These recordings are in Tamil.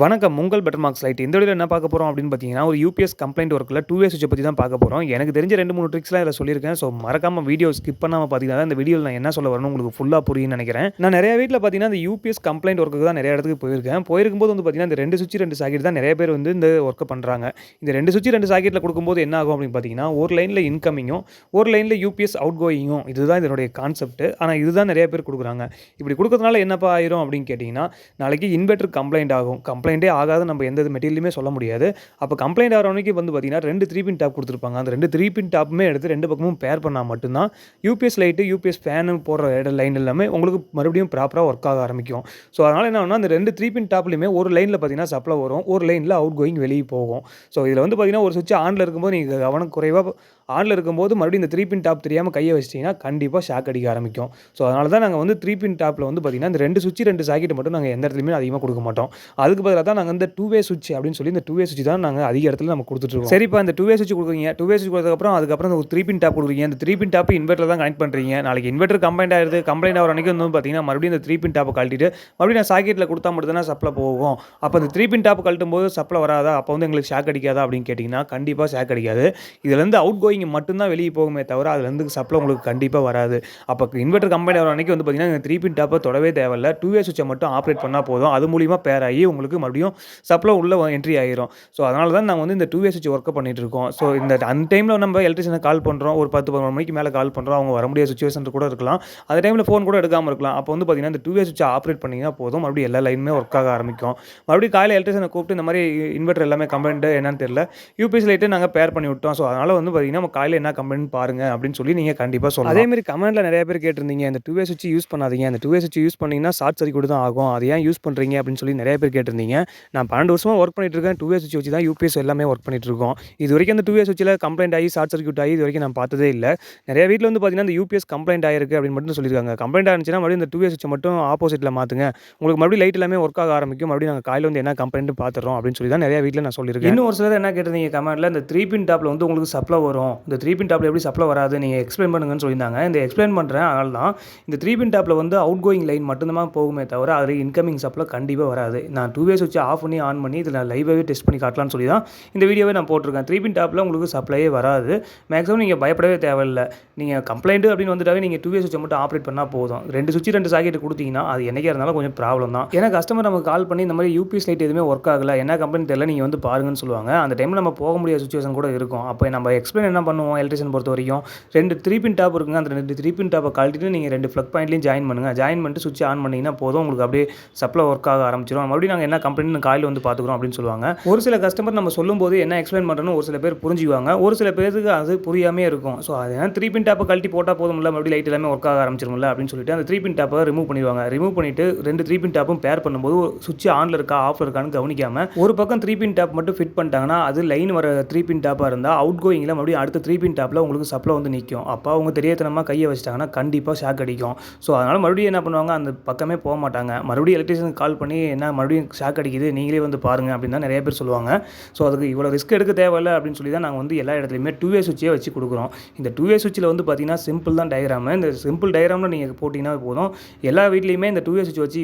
வணக்கம். உங்கள் பெட்டர் மார்க்ஸ் லைட். இந்த வீடியோல என்ன பார்க்க போறோம் அப்படின்னு பார்த்தீங்கன்னா, ஒரு யூபிஎஸ் கம்ப்ளைண்ட் ஒர்க்ல 2 வே ஸ்விட்ச பத்தி தான் பார்க்க போறோம். எனக்கு தெரிஞ்ச 2, 3 ட்ரிக்ஸ்லாம் இதில சொல்லியிருக்கேன். ஸோ மறக்காம வீடியோ ஸ்கிப் பண்ணாம பார்த்தீங்கன்னா, இந்த வீடியோல நான் என்ன சொல்ல வரேன்னு உங்களுக்கு ஃபுல்லா புரியும்னு நெனைக்கிறேன். நான் நெறைய வீட்ல பார்த்தீங்கன்னா, இந்த யூபிஎஸ் கம்ப்ளைண்ட் ஒர்க்குக்கு தான் நெறைய இடத்துக்கு போயிருக்கேன். போயிருக்கும்போது வந்து பார்த்தீங்கன்னா, இந்த 2 சுவிட்ச் 2 சாக்கெட் தான் நெறைய பேர் வந்து இந்த ஒர்க்க பண்றாங்க. இந்த 2 சுவிட்ச் 2 சாக்கெட்ல குடுக்கும்போது என்ன ஆகும் அப்படின்னு பார்த்தீங்கன்னா, ஒரு லைன்ல இன்கமிங்கும், ஒரு லைன்ல யூபிஎஸ் அவுட் கோயிங்கும் இதுதான் இதனுடைய கான்செப்ட். ஆனா இதுதான் நெறைய பேர் குடுக்குறாங்க. இப்படி குடுக்கறதுனால என்னப்பா ஆயிரும் அப்படின்னு கேட்டீங்கன்னா, நாளைக்கு இன்வெர்ட்டர் கம்ப்ளைண்ட் ஆகும். கம்ப்ளைண்ட்டே ஆகாத நம்ம எந்த மெட்டீரியலுமே சொல்ல முடியாது. அப்போ கம்ப்ளைண்ட் ஆகிற அன்னைக்கு வந்து பார்த்தீங்கன்னா 2 3 பின் டாப் கொடுத்துருப்பாங்க. அந்த 2 3 பின் டாப்புமே எடுத்து 2 பக்கமும் பேர் பண்ணால் மட்டும்தான் யூபிஎஸ் லைட்டு, யூபிஎஸ் ஃபேனு போடுற லைன் எல்லாமே உங்களுக்கு மறுபடியும் ப்ராப்பராக ஒர்க் ஆக ஆரம்பிக்கும். ஸோ அதனால் என்ன ஆகும்னா, அந்த 2 3 பின் டாப்லையுமே ஒரு லைனில் பார்த்தீங்கன்னா சப்ளை வரும், ஒரு லைனில் அவுட் கோயிங் வெளியே போகும். ஸோ இதில் வந்து பார்த்தீங்கன்னா ஒரு சுவிட்ச் ஆனில் இருக்கும்போது நீங்கள் கவனக்குறைவாக ஆனில் இருக்கும்போது மறுபடியும் இந்த 3 பின் டாப் தெரியாமல் கையை வச்சிட்டிங்கன்னா கண்டிப்பாக ஷாக் அடிக்க ஆரம்பிக்கும். ஸோ அதனால தான் நாங்கள் வந்து 3 பின் டாப்பில் வந்து பார்த்தீங்கன்னா இந்த 2 சுவிட்ச் 2 சாக்கெட் மட்டும் நாங்கள் எந்த இடத்துலையுமே அதிகமாக கொடுக்க மாட்டோம். அதுக்கு பதிலாக தான் நாங்கள் இந்த 2 வே சுவிட்ச் அப்படின்னு சொல்லி இந்த 2 வே சுவிட்ச் தான் நாங்கள் அதிக இடத்துல நம்ம கொடுத்துட்ருக்கோம். சரிப்பா, இந்த 2 வே சுவிட்ச் கொடுக்குறீங்க, 2 வே சுவிட்ச் கொடுத்ததுக்கப்புறம் அதுக்கப்புறம் ஒரு 3 பின் டாப் கொடுக்குறீங்க. இந்த 3 பின் டாப் இன்வெர்ட்டர் தான் கனெக்ட் பண்ணுறீங்க. நாளைக்கு இன்வெர்ட்டர் கம்ப்ளைண்ட் ஆகிடுது, கம்ப்ளைண்ட் ஆகிற அன்றைக்கி வந்து பார்த்தீங்கன்னா மறுபடியும் இந்த 3 பின் டாப்பை கழட்டிட்டு மறுபடியும் நான் சாக்கெட்டில் கொடுத்தா மட்டும் தான் சப்ளை போகும். அப்போ இந்த 3 பின் டாப் கழட்டும் போது சப்ளை வராதா, அப்போ வந்து எங்களுக்கு ஷாக் அடிக்காதா அப்படின்னு கேட்டிங்கன்னா கண்டிப்பாக ஷாக் அடிக்காது. இதுலேருந்து அவுட் கோயிங் மட்டும்தான் வெளியே போகுமே தவிர அதுலேருந்து சப்ளை உங்களுக்கு கண்டிப்பாக வராது. அப்போ இன்வெர்ட்டர் கம்பெனி ஆகிற அன்றைக்கி வந்து பார்த்தீங்கன்னா இந்த 3 பின் டாப்பை தொடவே தேவையில்ல. 2 வே சுவிட்சை மட்டும் ஆப்ரேட் பண்ணால் போதும். அது மூலிமா பேர் ஆகி உங்களுக்கு மறுபடியும் சப்ளை உள்ள என்ட்ரி ஆகிரும். ஸோ அதனால தான் நாங்கள் வந்து இந்த 2 வே சுவிட்ச் ஒர்க் பண்ணிட்டு இருக்கோம். ஸோ அந்த டைமில் நம்ம எலக்ட்ரிஷியனை கால் பண்ணுறோம், ஒரு 10 11 மணிக்கு மேலே கால் பண்ணுறோம், அவங்க வர முடியாத சுச்சுவேஷன் கூட இருக்கலாம். அந்த டைமில் ஃபோன் கூட எடுக்காமல் இருக்கலாம். அப்போ வந்து பார்த்தீங்கன்னா இந்த 2 வே சுவிட்சை ஆப்ரேட் பண்ணிங்கன்னா போதும், மறுபடியும் எல்லா லைனுமே ஒர்க் ஆக ஆரம்பிக்கும். மறுபடியும் காலையில் எலக்ட்ரிஷியனை கூப்பிட்டு இந்த மாதிரி இன்வெர்ட்டர் எல்லாமே கம்ப்ளைண்ட் என்னன்னு தெரியல, யூபிஎஸ் லைட்டை நாங்கள் பேர் பண்ணி விட்டோம். ஸோ அதனால் வந்து பார்த்தீங்கன்னா நம்ம காலையில் என்ன கம்ப்ளைண்ட் பாருங்க அப்படின்னு சொல்லி நீங்கள் கண்டிப்பாக சொல்லலாம். அதேமாதிரி கமெண்ட்டில் நிறைய பேர் கேட்டிருந்தீங்க, இந்த 2 வே சுவிட்ச் யூஸ் பண்ணாதீங்க, இந்த 2 வே சுவிட்ச் யூஸ் பண்ணிங்கன்னா ஷார்ட் சர்க்யூட் தான் ஆகும், அதை ஏன் யூஸ் பண்ணுறீங்க அப்படின்னு சொல்லி நிறைய பேர் கேட்டிருந்தீங்க. நான் 12 வருஷமாக ஒர்க் பண்ணிட்டு இருக்கேன். 2 வே சுவிட்ச் வச்சு தான் யூபிஎஸ் எல்லாமே ஒர்க் பண்ணிட்டு இருக்கோம். இது வரைக்கும் அந்த 2 வே சுவிட்சில் கம்ப்ளைண்ட் ஆகி ஷார்ட் சர்க்யூட் ஆகி இது வரைக்கும் நான் பார்த்ததே இல்லை. நிறைய வீட்டில் வந்து பார்த்தீங்கன்னா இந்த யூபிஎஸ் கம்ப்ளைண்ட் ஆயிருக்கு அப்படின்னு மட்டும் சொல்லியிருக்காங்க. கம்ப்ளைண்ட் ஆனிச்சுன்னா மறுபடியும் இந்த 2 வே சுவிட்சை மட்டும் ஆப்போசிட்டில் மாற்றுங்க, உங்களுக்கு மறுபடியும் லைட் எல்லாமே ஒர்க் ஆக ஆரம்பிக்கும், மறுபடியும் நாங்கள் காலையில் வந்து என்ன கம்ப்ளைண்ட் பார்த்துறோம் அப்படின்னு சொல்லி தான் நிறைய வீட்டில் நான் சொல்லியிருக்கேன். இன்னும் ஒரு சிலர் என்ன கேட்டிருந்தீங்க கமெண்ட்டில், இந்த 3 பின் டாப்பில் வந்து உங்களுக்கு சப்ளை வரும், இந்த 3 பின் டாப்பில் எப்படி சப்ளை வராது நீங்கள் எக்ஸ்பிளைன் பண்ணுங்கன்னு சொல்லியிருந்தாங்க. இந்த எக்ஸ்பிளைன் பண்ணுறேன். அதனால தான் இந்த 3 பின் டாப்பில் வந்து அவுட் கோயிங் லைன் மட்டும்தான் போகுமே தவிர அது இன்கமிங் சப்ளை கண்டிப்பாக வராது. நான் 2 வே சுவிட்சை ஆஃப் பண்ணி ஆன் பண்ணி இதில் நான் லைவாகவே டெஸ்ட் பண்ணி காட்டலாம்னு சொல்லி தான் இந்த வீடியோவே நான் போட்டிருக்கேன். 3 பின் டாப்பில் உங்களுக்கு சப்ளையே வராது. மேக்ஸிமம் நீங்கள் பயப்படவே தேவையில்லை. நீங்கள் கம்ப்ளைண்ட் அப்படின்னு வந்துட்டாவே நீங்கள் 2 வே சுவிட்சை மட்டும் ஆப்ரேட் பண்ணால் போதும். 2 சுவிட்ச் 2 சாக்கெட் கொடுத்தீங்கன்னா அது என்னைக்கா இருந்தாலும் கொஞ்சம் ப்ராப்ளம் தான். ஏன்னா கஸ்டமர் நமக்கு கால் பண்ணி இந்த மாதிரி யூபிஎஸ் லைட் எதுவுமே ஒர்க் ஆகலை, என்ன கம்ப்ளைண்ட் தெரியல, நீங்கள் வந்து பாருங்கன்னு சொல்லுவாங்க. அந்த டைமில் நம்ம போக முடியாத சுச்சுவேஷன் கூட இருக்கும். அப்போ நம்ம எக்ஸ்பிளைன் என்ன பண்ணுவோம், எலக்ட்ரிஷியன் பொறுத்த வரைக்கும் 2 3 பின் டாப் இருக்குங்க, அந்த 2 3 பின் டாப்பை கழட்டிட்டு நீங்கள் 2 ப்ளக் பாயிண்ட்லையும் ஜாயின் பண்ணுங்கள். ஜாயின் பண்ணிட்டு சுவிட்ச் ஆன் பண்ணிங்கன்னா போதும், உங்களுக்கு அப்படியே சப்ளை ஒர்க் ஆக ஆரம்பிச்சிடும். மறுபடியும் நாங்கள் என்ன கம்ப்ளைண்ட் காலையில் வந்து பார்த்துக்குறோம் அப்படின்னு சொல்லுவாங்க. ஒரு சில கஸ்டமர் நம்ம சொல்லும்போது என்ன எக்ஸ்பிளைன் பண்ணுறோன்னு ஒரு சில பேர் புரிஞ்சுக்குவாங்க, ஒரு சில பேருக்கு அது புரியாமே இருக்கும். ஸோ அது 3 பின் டாப்பை கழட்டி போட்டால் போதும்ல, மறுபடியும் லைட் எல்லாமே ஒர்க் ஆக ஆரம்பிச்சிருமில்ல அப்படின்னு சொல்லிட்டு அந்த 3 பின் டாப்பை ரிமூவ் பண்ணிடுவாங்க. ரிமூவ் பண்ணிவிட்டு 2 3 பின் டாப்பும் பேர் பண்ணும்போது சுவிட்ச் ஆனில் இருக்கா ஆஃப்ல இருக்கான்னு கவனிக்காமல் ஒரு பக்கம் 3 பின் டாப் மட்டும் ஃபிட் பண்ணிட்டாங்கன்னா அது லைன் வர 3 பின் டாப்பாக இருந்தால் அவுட் கோயிங்கில் மறுபடியும் அடுத்த 3 பின் டாப்பில் உங்களுக்கு சப்ளை வந்து நிற்கும். அப்போ அவங்க தெரியாதனமாக கையை வச்சிட்டாங்கன்னா கண்டிப்பாக ஷாக் அடிக்கும். ஸோ அதனால் மறுபடியும் என்ன பண்ணுவாங்க, அந்த பக்கமே போக மாட்டாங்க. மறுபடியும் எலக்ட்ரிஷியனுக்கு கால் பண்ணி என்ன மறுபடியும் ஷாக் அடிக்குது நீங்களே வந்து பாருங்கள் அப்படின்னு தான் நிறைய பேர் சொல்லுவாங்க. ஸோ அதுக்கு இவ்வளோ ரிஸ்க் எடுக்க தேவையில்லை அப்படின்னு சொல்லி தான் நாங்கள் வந்து எல்லா இடத்துலையுமே 2 வே சுவிட்சே வச்சு கொடுக்குறோம். இந்த 2 வே சுவிட்சில் வந்து பார்த்தீங்கன்னா சிம்பிள் தான் டயக்ராம். இந்த சிம்பிள் டயக்ராமில் நீங்கள் போட்டிங்கன்னா போதும், எல்லா வீட்லையுமே இந்த 2 வே சுவிட்ச் வச்சு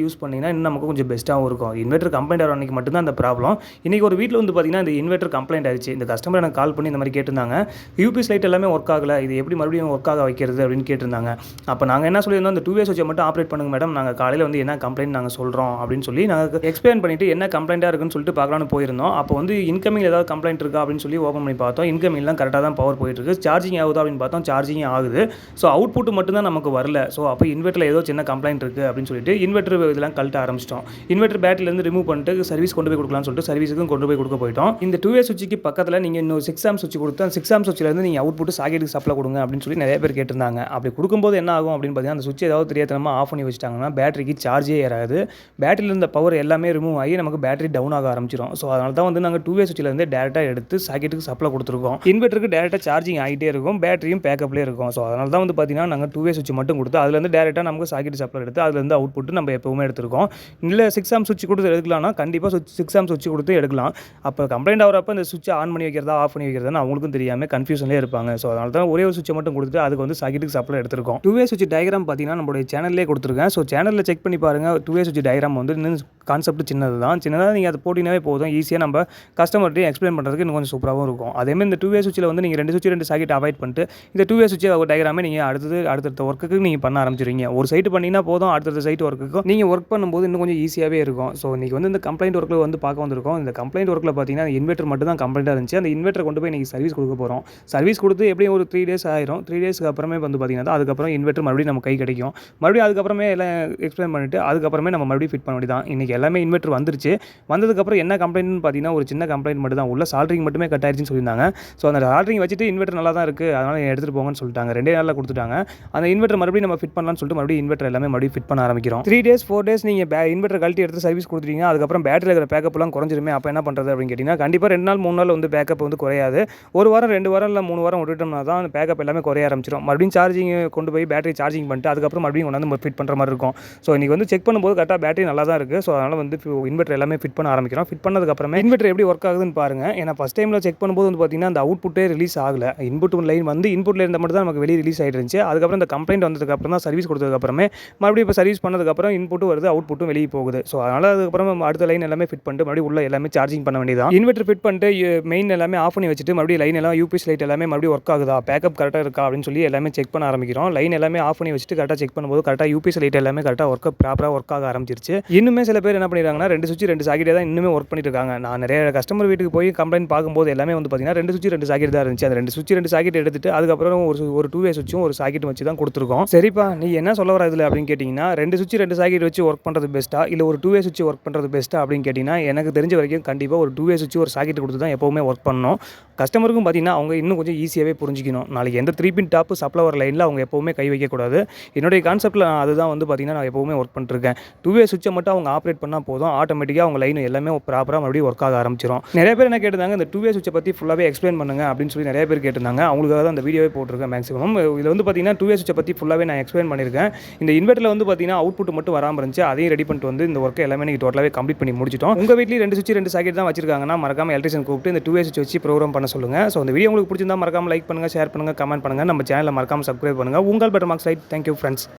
யூஸ் பண்ணிங்கன்னா இன்னும் நமக்கு கொஞ்சம் பெஸ்ட்டாகவும் இருக்கும். இன்வெர்ட்டர் கம்ப்ளைண்ட் ஆகிற அன்றைக்கி மட்டும்தான் அந்த ப்ராப்ளம். இன்றைக்கி ஒரு வீட்டில் வந்து பார்த்தீங்கன்னா இந்த இன்வெர்ட்டர் கம்ப்ளைண்ட் ஆயிடுச்சு. இந்த கஸ்டமர் எனக்கு கால் பண்ணி இந்த மாதிரி கேட்டிருந்தாங்க, யூபிஎஸ் லைட் எல்லாமே ஒர்க் ஆகலை, இது எப்படி மறுபடியும் ஒர்க் ஆக வைக்கிறது அப்படின்னு கேட்டிருந்தாங்க. அப்போ நாங்கள் என்ன சொல்லியிருந்தோம், இந்த 2 வே சுவிட்சை மட்டும் ஆப்ரேட் பண்ணுங்க மேடம், நாங்கள் காலையில் வந்து என்ன கம்ப்ளைண்ட் நாங்கள் சொல்கிறோம் அப்படின்னு சொல்லி நாங்கள் எக்ஸ்பிளைன் பண்ணிவிட்டு என்ன கம்ப்ளைண்ட்டாக இருக்குன்னு சொல்லிட்டு பார்க்கலான்னு போயிருந்தோம். அப்போ வந்து இன்கமிங் ஏதாவது கம்ப்ளைண்ட் இருக்கா அப்படின்னு சொல்லி ஓப்பன் பண்ணி பார்த்தோம். இன்கமிங்லாம் கரெக்டாக தான் பவர் போயிட்டு இருக்கு. சார்ஜிங் ஆகுதா அப்படின்னு பார்த்தோம், சார்ஜிங் ஆகுது. ஸோ அவுட்புட் மட்டும் தான் நமக்கு வரல. ஸோ அப்போ இன்வெர்ட்டரில் ஏதோ சின்ன கம்ப்ளைண்ட் இருக்குது அப்படின்னு சொல்லிட்டு இன்வெர்ட்டர் இதெல்லாம் கழட்ட ஆரம்பிச்சிட்டோம். இன்வெர்ட்டர் பேட்டரியிலேருந்து ரிமூவ் பண்ணிட்டு சர்வீஸ் கொண்டு போய் கொடுக்கலாம்னு சொல்லிட்டு சர்வீஸுக்கும் கொண்டு போய் கொடுக்க போயிட்டோம். இந்த 2 வே சுவிட்சுக்கு பக்கத்தில் நீங்கள் இன்னும் 6 ஆம்ப் சுவிட்ச் கொடுத்து அந்த 6 ஆம்ப் சுவிட்சிலேருந்து நீங்கள் அவுட்புட் சாக்கெட்டுக்கு சப்ளை கொடுங்க அப்படின்னு சொல்லி நிறைய பேர் கேட்டிருந்தாங்க. அப்படி கொடுக்கும்போது என்ன ஆகும் அப்படின்னு பார்த்தீங்கன்னா, அந்த சுவிட்ச் ஏதாவது தெரியாதனமாக ஆஃப் பண்ணி வச்சிட்டாங்கன்னா பேட்டரிக்கு சார்ஜே ஏறாது. பேட்டரியில் இருந்த பவர் எல்லாமே ரிமூவ் ஆகி நமக்கு பேட்டரி டவுன் ஆக ஆரம்பிச்சிடும். ஸோ அதனால தான் வந்து நாங்கள் 2 வே சுவிட்சிலேருந்து டேரெக்டாக எடுத்து சாக்கெட்டுக்கு சப்ளை கொடுத்துருக்கோம். இன்வெர்ட்டருக்கு டேரெக்டாக சார்ஜிங் ஆகிட்டே இருக்கும், பேட்டரியும் பேக்கப்லேயே இருக்கும். ஸோ அதனால தான் வந்து பார்த்தீங்கன்னா நாங்கள் 2 வே சுவிட்ச் மட்டும் கொடுத்து அதுலேருந்து டேரெக்டாக நமக்கு சாக்கெட் சப்ளை எடுத்து அதுலேருந்து அவுட்புட் நம்ம எப்பவுமே எடுத்துருக்கோம். இல்லை 6 ஆம்ப் சுவிட்ச் கொடுத்து எடுக்கலாம்னா கண்டிப்பாக 6 ஆம்ப் சுவிட்ச் கொடுத்து எடுக்கலாம். அப்போ கம்ப்ளைண்ட் ஆகிறப்ப இந்த சுவிட்சை ஆன் பண்ணி வைக்கிறதா ஆஃப் பண்ணி வைக்கிறதுன்னு அவங்களுக்கும் தெரியாமல் கன்ஃபியூஷன்லேயே இருப்பாங்க. ஸோ அதனால தான் ஒரே ஒரு சுவிட்சை மட்டும் கொடுத்து அதுக்கு வந்து சாக்கெட்டுக்கு சப்ளை எடுத்துருக்கோம். 2 வே சுவிட்ச் டயக்ராம் பார்த்தீங்கன்னா நம்மளுடைய சேனல்லே கொடுத்துருக்கேன். ஸோ சேனலில் செக் பண்ணி பாருங்கள். 2 வே சுவிட்ச் டயக்ராம் வந்து இன்னும் கான்செப்ட் சின்னது தான். சின்னதா நீங்க அத போட்டீங்கனாவே போதும். ஈஸியா நம்ம கஸ்டமர்ட்டயும் எக்ஸ்பிளைன் பண்ணுறதுக்கு இன்னும் கொஞ்சம் சூப்பராகவும் இருக்கும். அதேமாதிரி இந்த 2 வே சுவிட்சில் வந்து நீங்கள் 2 சுவிட்ச் 2 சாக்கெட் அவாய்ட் பண்ணிட்டு இந்த 2 வே சுவிட்ச் டயக்ராமே நீங்கள் அடுத்தடுத்த ஒர்க்குக்கு நீங்கள் பண்ண ஆரம்பிச்சிருவீங்க. ஒரு சைட்டு பண்ணிங்கன்னா போதும், அடுத்தடுத்த சைட் ஒர்க்குக்கும் நீங்கள் ஒர்க் பண்ணும்போது இன்னும் கொஞ்சம் ஈஸியாகவே இருக்கும். ஸோ இன்றைக்கி வந்து இந்த கம்ப்ளைண்ட் ஒர்க்கில் வந்து பார்க்க வந்திருக்கோம். இந்த கம்ப்ளைண்ட் ஒர்க்கில் பார்த்தீங்கன்னா இன்வெர்ட்டர் மட்டும் தான் கம்ப்ளைண்ட்டாக இருந்துச்சு. அந்த இன்வெர்ட்டரை கொண்டு போய் நீங்கள் சர்வீஸ் கொடுக்க போகிறோம். சர்வீஸ் கொடுத்து எப்படியும் ஒரு 3 டேஸ் ஆயிரும். 3 டேஸ்க்கு அப்புறமே வந்து பார்த்தீங்கன்னா அதுக்கப்புறம் இன்வெர்ட்டர் மறுபடியும் நம்ம கை கிடைக்கும். மறுபடியும் அதுக்கப்புறமே எல்லாம் எக்ஸ்பிளைன் பண்ணிவிட்டு அதுக்கப்புறமே நம்ம மறுபடியும் ஃபிட் பண்ண வேண்டியதான். இன்றைக்கி எல்லாமே இன்வெர்ட்டர் வந்துருச்சு. வந்ததுக்கப்புறம் என்ன கம்ப்ளைண்ட்னு பார்த்தீங்கன்னா ஒரு சின்ன கம்ப்ளைண்ட் மட்டும் தான். உள்ள சால்ட்ரிங் மட்டுமே கட் ஆயிடுச்சுன்னு சொல்லியிருந்தாங்க. ஸோ அந்த சால்ட்ரிங் வச்சுட்டு இன்வெர்ட்டர் நல்லா தான் இருக்குது, அதனால் எடுத்துகிட்டு போங்கன்னு சொல்லிட்டாங்க. 2 நாளில் கொடுத்துட்டாங்க. அந்த இன்வெர்ட்டர் மறுபடியும் நம்ம ஃபிட் பண்ணலாம்னு சொல்லிட்டு மறுபடியும் இன்வெர்ட்டர் எல்லாமே மறுபடியும் ஃபிட் பண்ண ஆரம்பிக்கிறோம். 3 டேஸ் 4 டேஸ் நீங்கள் இன்வெர்ட்டர் கழட்டி எடுத்து சர்வீஸ் கொடுத்துட்டீங்க. அதுக்கப்புறம் பேட்டரியில் இருக்கிற பேக்கப்லாம் குறைஞ்சிருமே. அப்போ என்ன பண்ணுறது அப்படின்னு கேட்டிங்கன்னா கண்டிப்பாக 2 நாள் 3 நாள் வந்து பேக்கப் வந்து குறையாது. 1 வாரம் 2 வாரம் இல்லை 3 வாரம் விட்டுட்டோம்னா தான் அந்த பேக்கப் எல்லாமே குறைய ஆரம்பிச்சிடும். மறுபடியும் சார்ஜிங் கொண்டு போய் பேட்டரி சார்ஜிங் பண்ணிட்டு அதுக்கப்புறம் மறுபடியும் கொண்டாந்து நம்ம ஃபிட் பண்ணுற மாதிரி இருக்கும். ஸோ இன்றைக்கி வந்து செக் பண்ணும்போது கரெக்டாக பேட்டரி நல்லா தான் இருக்குது. ஸோ அதனால் வந்து இன்வெர்ட்டர் எல்லாமே ஃபிட் பண்ண ஆரம்பிக்கிறோம். ஃபிட் பண்ணதுக்கப்புறமே இன்வெர்ட்டர் எப்படி ஒர்க் ஆகுதுன்னு பாருங்கள். ஏன்னா ஃபஸ்ட் டைமில் செக் பண்ணும்போது வந்து பார்த்தீங்கன்னா அந்த அவுட்புட்டே ரிலீஸ் ஆகலை. இன்புட் லைன் வந்து இன்புட்டில் இருந்த மட்டும் தான் நமக்கு வெளியே ரிலீஸ் ஆகிட்டு இருந்துச்சு. அதுக்கப்புறம் இந்த கம்ப்ளைண்ட் வந்ததுக்கப்புறம் தான் சர்வீஸ் கொடுத்ததுக்கப்புறமே மறுபடியும் இப்போ சர்வீஸ் பண்ணதுக்கப்புறம் இன்புட்டும் வருது, அவுட்புட்டும் வெளியே போகுது. ஸோ அதனால் அதுக்கப்புறம் அடுத்த லைன் எல்லாமே ஃபிட் பண்ணிட்டு மறுபடியும் உள்ள எல்லாமே சார்ஜிங் பண்ண வேண்டியதான். இன்வெர்ட்டர் ஃபிட் பண்ணிட்டு மெயின் எல்லாமே ஆஃப் பண்ணி வச்சுட்டு மறுபடியும் லைன் எல்லாம் யூபிஎஸ் லைட் எல்லாமே மறுபடியும் ஒர்க் ஆகுதா, பேக்கப் கரெக்டாக இருக்கா அப்படின்னு சொல்லி எல்லாமே செக் பண்ண ஆரம்பிக்கிறோம். லைன் எல்லாமே ஆஃப் பண்ணி வச்சுட்டு கரெக்டாக செக் பண்ணும்போது கரெக்டாக யூபிஎஸ் லைட் எல்லாமே கரெக்டாக ப்ராப்பராக ஒர்க் ஆக ஆரம்பிச்சிருச்சு. இன்னுமே சில பேர் என்ன பண்ணிடுறாங்கன்னா 2 சுவிட்ச் 2 சாக்கெட்டே தான் இன்னுமே ஒர்க் பண்ணிட்டு இருக்காங்க. நான் நிறைய கஸ்டமர் வீட்டுக்கு போய் கம்ப்ளைண்ட் பார்க்கும்போது எல்லாமே வந்து பார்த்தீங்கன்னா 2 சுவிட்ச் 2 சாக்கெட் தான் இருந்துச்சு. அந்த 2 சுவிட்ச் 2 சாக்கெட் எடுத்துட்டு அதுக்கப்புறம் ஒரு 2 வே சுவிட்சும் ஒரு சாக்கெட் வச்சு தான் கொடுத்துருக்கோம். சரிப்பா நீ என்ன சொல்ல வர இதில் அப்படின்னு கேட்டிங்கன்னா 2 சுவிட்ச் 2 சாக்கெட் வச்சு ஒர்க் பண்ணுறது பெஸ்ட்டா இல்லை ஒரு 2 வே சுவிட்ச் ஒர்க் பண்ணுறது பெஸ்ட்டா அப்படின்னு கேட்டிங்கன்னா எனக்கு தெரிஞ்ச வரைக்கும் கண்டிப்பாக ஒரு 2 வே சுவிட்ச் ஒரு சாக்கெட் கொடுத்து தான் எப்போவுமே ஒர்க் பண்ணணும். கஸ்டமருக்கும் பார்த்தீங்கன்னா அவங்க இன்னும் கொஞ்சம் ஈஸியாகவே புரிஞ்சிக்கணும். நாளைக்கு எந்த 3 பின் டாப்பு சப்ளவர் லைனில் அவங்க எப்போவுமே கை வைக்கக்கூடாது. என்னுடைய கான்செப்ட்டில் அதுதான் வந்து பார்த்தீங்கன்னா நான் எப்போவுமே ஒர்க் பண்ணிருக்கேன். 2 வே சுவிட்சை மட்டும் அவங்க ஆப்ரேட் பண்ணால் போதும், ஆட்டோமேட்டிக்காக அவங்க லைன் எல்லாமே ப்ராப்பராக மறுபடியும் ஒர்க் ஆக ஆரம்பிச்சிடும். நிறைய பேர் என்ன கேட்டிருந்தாங்க இந்த 2 வே சுவிட்சை பற்றி ஃபுல்லாகவே எக்ஸ்பிளைன் பண்ணுங்க அப்படின்னு சொல்லி நிறைய பேர் கேட்டிருந்தாங்க. அவங்களுக்காக தான் அந்த வீடியோவே போட்டிருக்கேன். மேக்ஸிமம் இதில் வந்து பார்த்தீங்கன்னா 2 வே சுவிட்சை பற்றி ஃபுல்லாகவே நான் எக்ஸ்பிளைன் பண்ணியிருக்கேன். இந்த இன்வெர்ட்டரில் வந்து பார்த்தீங்கன்னா அவுட்புட் மட்டும் வராமல் இருந்துச்சு. அதையும் ரெடி பண்ணிட்டு வந்து இந்த ஒர்க்கை எல்லாமே நீங்கள் டோட்டலாகவே கம்ப்ளீட் பண்ணி முடிச்சிட்டோம். உங்கள் வீட்லேயும் 2 சுவிட்ச் 2 சாக்கெட் தான் வச்சிருக்காங்கன்னா மறக்காம எலக்ட்ரிஷியன் கூப்பிட்டு இந்த 2 வே சுவிட்ச் வச்சு ப்ரோக்ராம் பண்ண சொல்லுங்கள். ஸோ இந்த வீடியோ உங்களுக்கு பிடிச்சிருந்தா மறக்காம லைக் பண்ணுங்கள், ஷேர் பண்ணுங்கள், கமெண்ட் பண்ணுங்கள். நம்ம சேனலை மறக்காம சப்ஸ்கிரைப் பண்ணுங்கள். உங்கள் better marks right. Thank you friends.